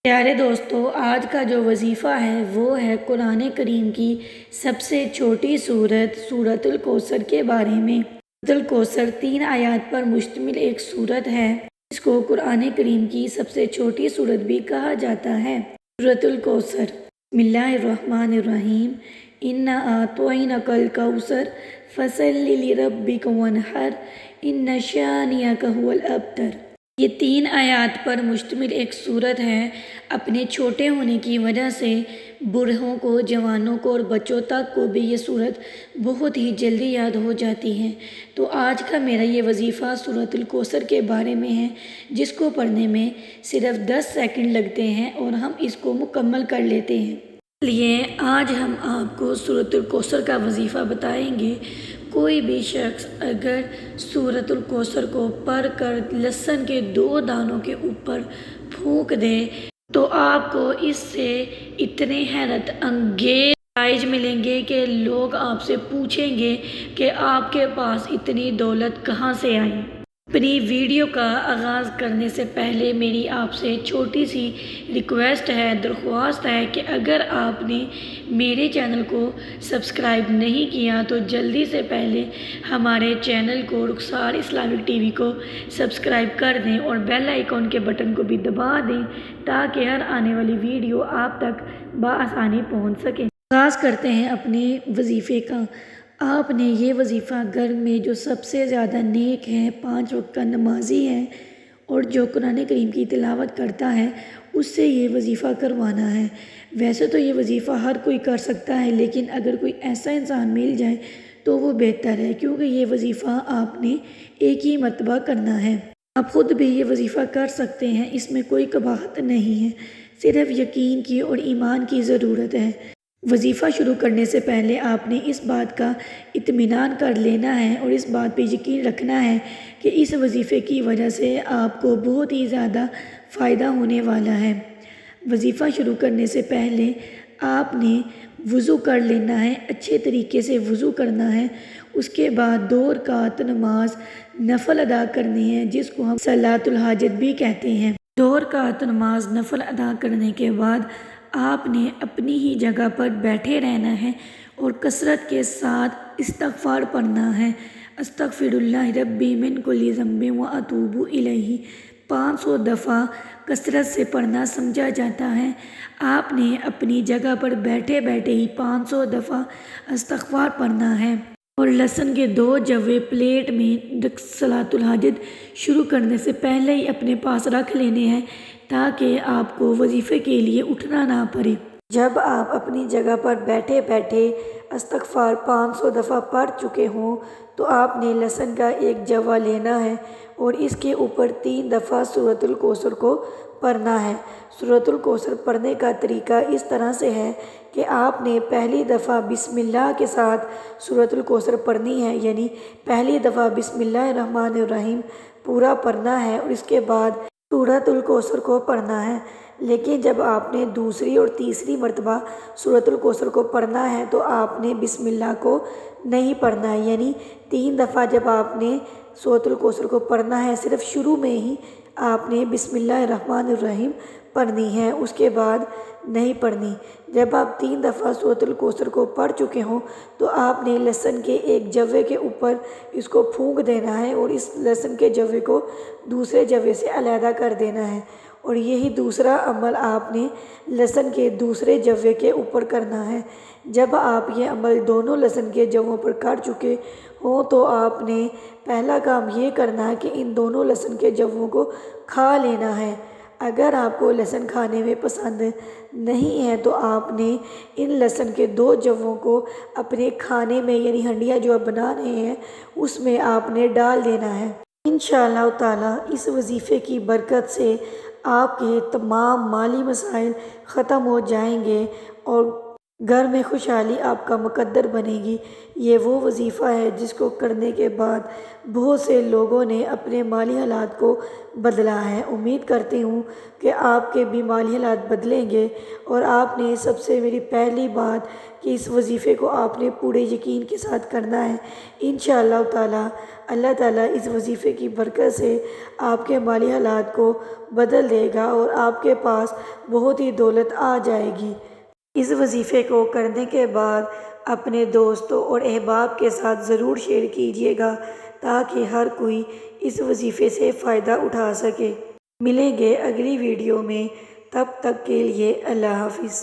پیارے دوستو، آج کا جو وظیفہ ہے وہ ہے قرآن کریم کی سب سے چھوٹی سورت سورۃ الکوثر کے بارے میں۔ سورۃ الکوثر 3 آیات پر مشتمل ایک سورت ہے، اس کو قرآن کریم کی سب سے چھوٹی سورت بھی کہا جاتا ہے۔ سورۃ الکوثر۔ بسم اللہ الرحمن الرحیم۔ اِنَّا أَعْطَيْنَاكَ الْكَوْثَرَ فَصَلِّ لِرَبِّكَ وَانْحَرْ إِنَّ شَانِئَكَ هُوَ الْأَبْتَرُ۔ یہ 3 آیات پر مشتمل ایک سورت ہے۔ اپنے چھوٹے ہونے کی وجہ سے بوڑھوں کو، جوانوں کو اور بچوں تک کو بھی یہ سورت بہت ہی جلدی یاد ہو جاتی ہے۔ تو آج کا میرا یہ وظیفہ سورۃ الکوثر کے بارے میں ہے، جس کو پڑھنے میں صرف 10 سیکنڈ لگتے ہیں اور ہم اس کو مکمل کر لیتے ہیں۔ اس لیے آج ہم آپ کو سورۃ الکوثر کا وظیفہ بتائیں گے۔ کوئی بھی شخص اگر سورۃ الکوثر کو پڑھ کر لہسن کے 2 دانوں کے اوپر پھونک دے تو آپ کو اس سے اتنے حیرت انگیز نتائج ملیں گے کہ لوگ آپ سے پوچھیں گے کہ آپ کے پاس اتنی دولت کہاں سے آئی۔ اپنی ویڈیو کا آغاز کرنے سے پہلے میری آپ سے چھوٹی سی ریکویسٹ ہے، درخواست ہے کہ اگر آپ نے میرے چینل کو سبسکرائب نہیں کیا تو جلدی سے پہلے ہمارے چینل کو رخسار اسلامک ٹی وی کو سبسکرائب کر دیں اور بیل آئیکن کے بٹن کو بھی دبا دیں تاکہ ہر آنے والی ویڈیو آپ تک بآسانی پہنچ سکے۔ آغاز کرتے ہیں اپنے وظیفے کا۔ آپ نے یہ وظیفہ گھر میں جو سب سے زیادہ نیک ہے، 5 وقت کا نمازی ہے اور جو قرآن کریم کی تلاوت کرتا ہے، اس سے یہ وظیفہ کروانا ہے۔ ویسے تو یہ وظیفہ ہر کوئی کر سکتا ہے، لیکن اگر کوئی ایسا انسان مل جائے تو وہ بہتر ہے، کیونکہ یہ وظیفہ آپ نے ایک ہی مرتبہ کرنا ہے۔ آپ خود بھی یہ وظیفہ کر سکتے ہیں، اس میں کوئی قباحت نہیں ہے، صرف یقین کی اور ایمان کی ضرورت ہے۔ وظیفہ شروع کرنے سے پہلے آپ نے اس بات کا اطمینان کر لینا ہے اور اس بات پہ یقین رکھنا ہے کہ اس وظیفے کی وجہ سے آپ کو بہت ہی زیادہ فائدہ ہونے والا ہے۔ وظیفہ شروع کرنے سے پہلے آپ نے وضو کر لینا ہے، اچھے طریقے سے وضو کرنا ہے۔ اس کے بعد 2 رکعت نماز نفل ادا کرنی ہے، جس کو ہم صلاۃ الحاجت بھی کہتے ہیں۔ 2 رکعت نماز نفل ادا کرنے کے بعد آپ نے اپنی ہی جگہ پر بیٹھے رہنا ہے اور کثرت کے ساتھ استغفار پڑھنا ہے۔ استغفر اللہ ربی من کل ذنب واتوب الیہ 500 دفعہ کثرت سے پڑھنا سمجھا جاتا ہے۔ آپ نے اپنی جگہ پر بیٹھے بیٹھے ہی 500 دفعہ استغفار پڑھنا ہے اور لہسن کے 2 جوے پلیٹ میں صلاۃ الحاجت شروع کرنے سے پہلے ہی اپنے پاس رکھ لینے ہیں تاکہ آپ کو وظیفے کے لیے اٹھنا نہ پڑے۔ جب آپ اپنی جگہ پر بیٹھے بیٹھے استغفار 500 دفعہ پڑھ چکے ہوں تو آپ نے لہسن کا 1 جوا لینا ہے اور اس کے اوپر 3 دفعہ سورۃ الکوثر کو پڑھنا ہے۔ سورۃ الکوثر پڑھنے کا طریقہ اس طرح سے ہے کہ آپ نے پہلی دفعہ بسم اللہ کے ساتھ سورۃ الکوثر پڑھنی ہے، یعنی پہلی دفعہ بسم اللہ الرحمن الرحیم پورا پڑھنا ہے اور اس کے بعد سورۃ الکوثر کو پڑھنا ہے۔ لیکن جب آپ نے دوسری اور تیسری مرتبہ سورۃ الکوثر کو پڑھنا ہے تو آپ نے بسم اللہ کو نہیں پڑھنا ہے، یعنی 3 دفعہ جب آپ نے سورۃ الکوثر کو پڑھنا ہے صرف شروع میں ہی آپ نے بسم اللہ الرحمن الرحیم پڑھنی ہے، اس کے بعد نہیں پڑھنی۔ جب آپ 3 دفعہ سورۃ الکوثر کو پڑھ چکے ہوں تو آپ نے لہسن کے 1 جوے کے اوپر اس کو پھونک دینا ہے اور اس لہسن کے جوے کو دوسرے جوے سے علیحدہ کر دینا ہے، اور یہی دوسرا عمل آپ نے لہسن کے دوسرے جوے کے اوپر کرنا ہے۔ جب آپ یہ عمل دونوں لہسن کے جووں پر کر چکے ہوں تو آپ نے پہلا کام یہ کرنا ہے کہ ان دونوں لہسن کے جووں کو کھا لینا ہے۔ اگر آپ کو لہسن کھانے میں پسند نہیں ہے تو آپ نے ان لہسن کے 2 جووں کو اپنے کھانے میں، یعنی ہنڈیاں جو آپ بنا رہے ہیں اس میں آپ نے ڈال دینا ہے۔ انشاءاللہ تعالی اس وظیفے کی برکت سے آپ کے تمام مالی مسائل ختم ہو جائیں گے اور گھر میں خوشحالی آپ کا مقدر بنے گی۔ یہ وہ وظیفہ ہے جس کو کرنے کے بعد بہت سے لوگوں نے اپنے مالی حالات کو بدلا ہے۔ امید کرتی ہوں کہ آپ کے بھی مالی حالات بدلیں گے۔ اور آپ نے سب سے میری پہلی بات کہ اس وظیفے کو آپ نے پورے یقین کے ساتھ کرنا ہے۔ انشاءاللہ تعالی اللہ تعالیٰ اس وظیفے کی برکت سے آپ کے مالی حالات کو بدل دے گا اور آپ کے پاس بہت ہی دولت آ جائے گی۔ اس وظیفے کو کرنے کے بعد اپنے دوستوں اور احباب کے ساتھ ضرور شیئر کیجیے گا تاکہ ہر کوئی اس وظیفے سے فائدہ اٹھا سکے۔ ملیں گے اگلی ویڈیو میں، تب تک کے لیے اللہ حافظ۔